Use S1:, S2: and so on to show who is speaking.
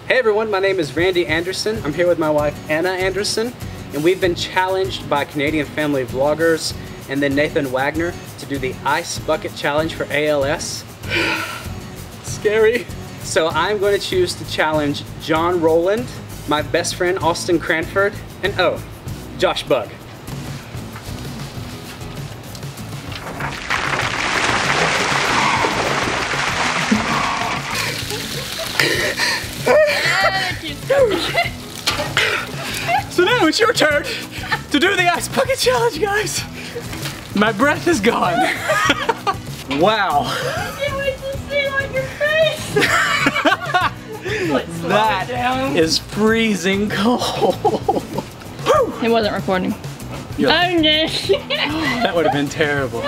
S1: Hey everyone, my name is Randy Anderson. I'm here with my wife Anna Anderson, and we've been challenged by Canadian family vloggers and then Nathan Wagner to do the Ice Bucket Challenge for ALS. Scary. So I'm going to choose to challenge John Rowland, my best friend Austin Cranford, and oh, Josh Bug. So now it's your turn to do the Ice Bucket Challenge, guys. My breath is gone. Wow.
S2: I can't wait to see it on your face.
S1: That is freezing cold.
S2: It wasn't recording.
S1: That would have been terrible.